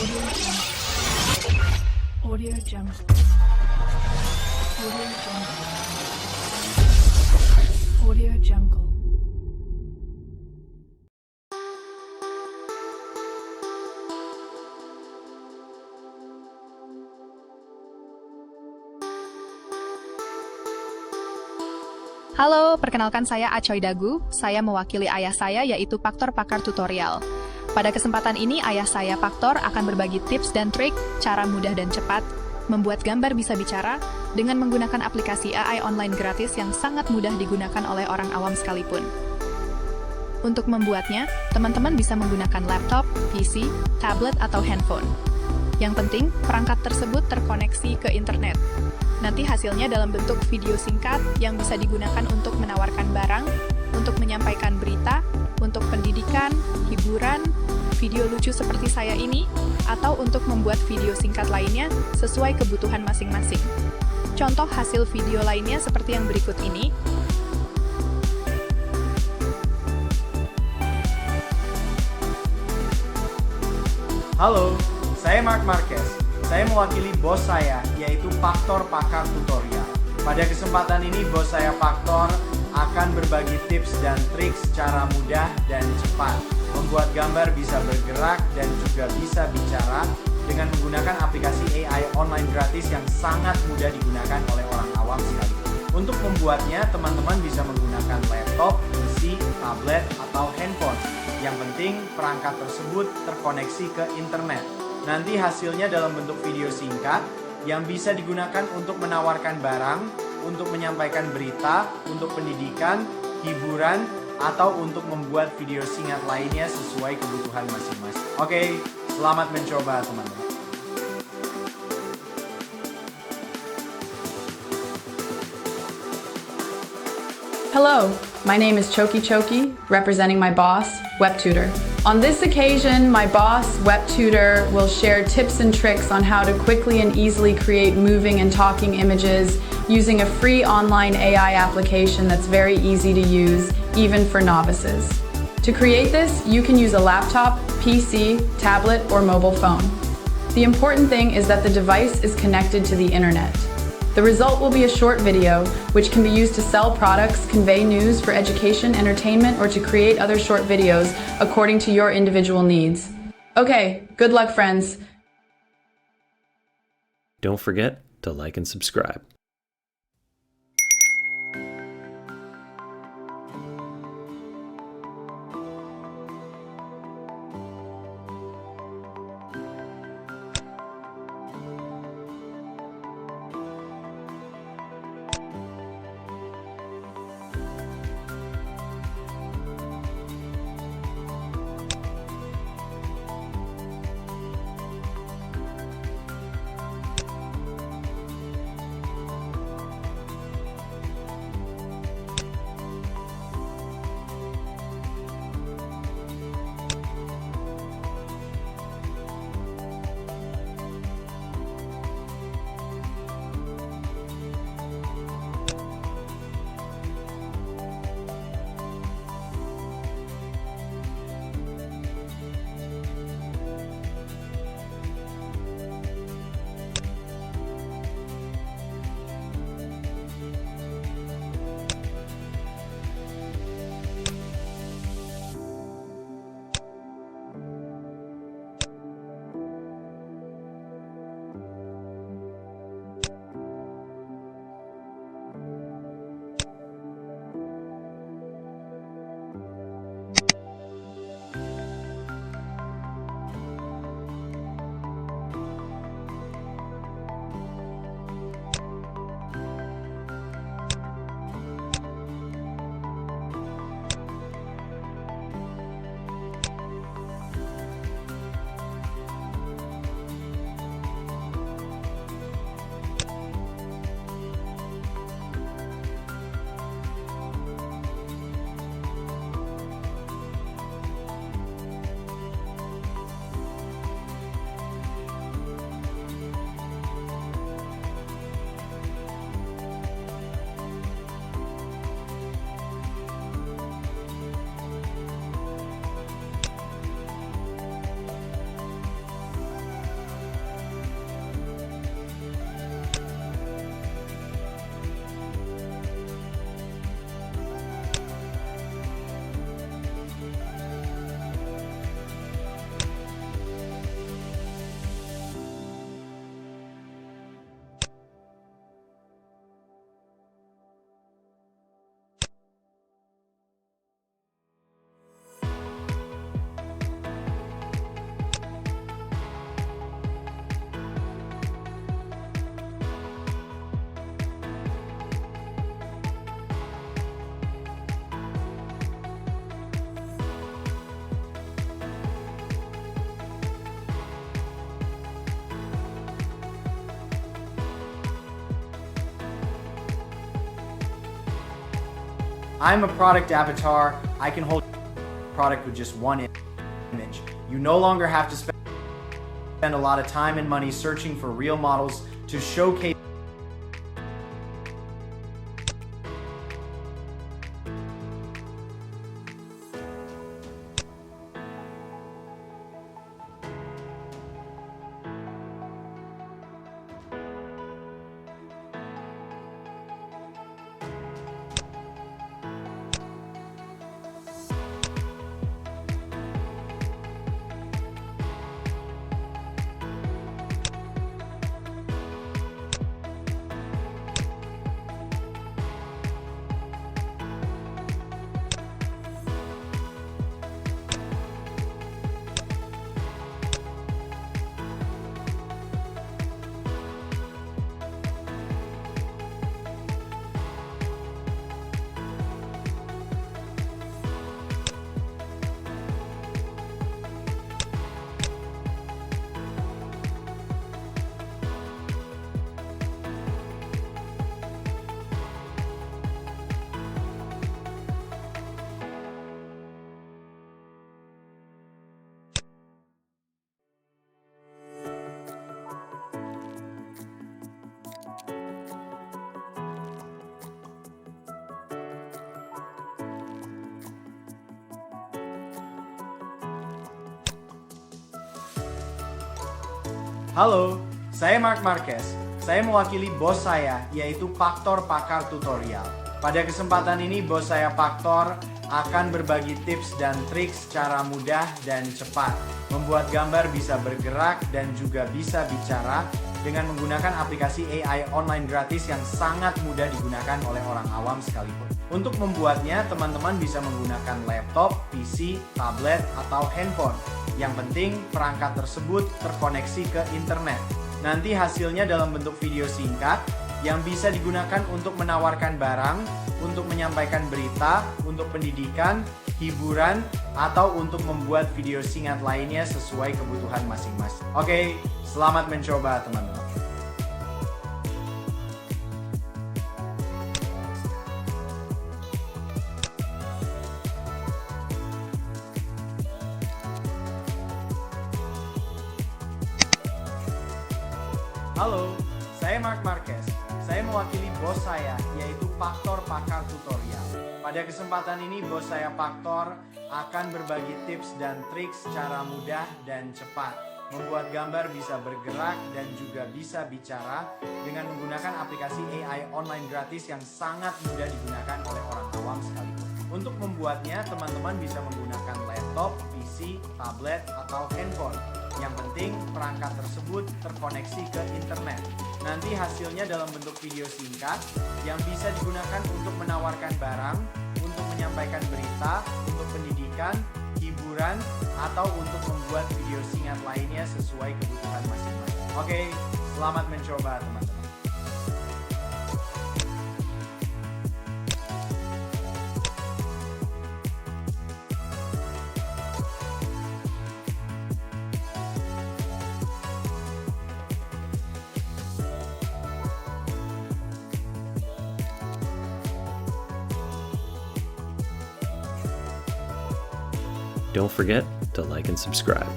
Audio Jungle. Audio Jungle. Audio Jungle. Halo, perkenalkan saya Acoy Dagu. Saya mewakili ayah saya yaitu Paktor Pakar Tutorial. Pada kesempatan ini, ayah saya Paktor akan berbagi tips dan trik, cara mudah dan cepat, membuat gambar bisa bicara, dengan menggunakan aplikasi AI online gratis yang sangat mudah digunakan oleh orang awam sekalipun. Untuk membuatnya, teman-teman bisa menggunakan laptop, PC, tablet, atau handphone. Yang penting, perangkat tersebut terkoneksi ke internet. Nanti hasilnya dalam bentuk video singkat yang bisa digunakan untuk menawarkan barang, untuk menyampaikan berita, untuk pendidikan, hiburan, video lucu seperti saya ini, atau untuk membuat video singkat lainnya sesuai kebutuhan masing-masing. Contoh hasil video lainnya seperti yang berikut ini. Halo, saya Mark Marquez. Saya mewakili bos saya, yaitu Paktor Pakar Tutorial. Pada kesempatan ini, bos saya Paktor akan berbagi tips dan trik secara mudah dan cepat. Membuat gambar bisa bergerak dan juga bisa bicara dengan menggunakan aplikasi AI online gratis yang sangat mudah digunakan oleh orang awam sekalipun. Untuk membuatnya, teman-teman bisa menggunakan laptop, PC, tablet, atau handphone. Yang penting, perangkat tersebut terkoneksi ke internet. Nanti hasilnya dalam bentuk video singkat yang bisa digunakan untuk menawarkan barang, untuk menyampaikan berita, untuk pendidikan, hiburan, atau untuk membuat video singkat lainnya sesuai kebutuhan masing-masing. Oke, selamat mencoba teman-teman. Hello, my name is Choki Choki, representing my boss, WebTutor. On this occasion, my boss, WebTutor, will share tips and tricks on how to quickly and easily create moving and talking images using a free online AI application that's very easy to use, even for novices. To create this, you can use a laptop, PC, tablet, or mobile phone. The important thing is that the device is connected to the internet. The result will be a short video, which can be used to sell products, convey news for education, entertainment, or to create other short videos according to your individual needs. Okay, good luck, friends. Don't forget to like and subscribe. I'm a product avatar. I can hold product with just one image. You no longer have to spend a lot of time and money searching for real models to showcase. Halo, saya Mark Marquez. Saya mewakili bos saya, yaitu Paktor Pakar Tutorial. Pada kesempatan ini, bos saya Paktor akan berbagi tips dan trik secara mudah dan cepat. Membuat gambar bisa bergerak dan juga bisa bicara dengan menggunakan aplikasi AI online gratis yang sangat mudah digunakan oleh orang awam sekalipun. Untuk membuatnya, teman-teman bisa menggunakan laptop, PC, tablet, atau handphone. Yang penting, perangkat tersebut terkoneksi ke internet. Nanti hasilnya dalam bentuk video singkat yang bisa digunakan untuk menawarkan barang, untuk menyampaikan berita, untuk pendidikan, hiburan, atau untuk membuat video singkat lainnya sesuai kebutuhan masing-masing. Oke, selamat mencoba teman-teman. Halo, saya Mark Marquez. Saya mewakili bos saya, yaitu Paktor Pakar Tutorial. Pada kesempatan ini, bos saya Paktor akan berbagi tips dan trik secara mudah dan cepat. Membuat gambar bisa bergerak dan juga bisa bicara dengan menggunakan aplikasi AI online gratis yang sangat mudah digunakan oleh orang awam sekalipun. Untuk membuatnya, teman-teman bisa menggunakan laptop, PC, tablet, atau handphone. Yang penting, perangkat tersebut terkoneksi ke internet. Nanti hasilnya dalam bentuk video singkat yang bisa digunakan untuk menawarkan barang, untuk menyampaikan berita, untuk pendidikan, hiburan, atau untuk membuat video singkat lainnya sesuai kebutuhan masing-masing. Oke, selamat mencoba teman-teman. Don't forget to like and subscribe.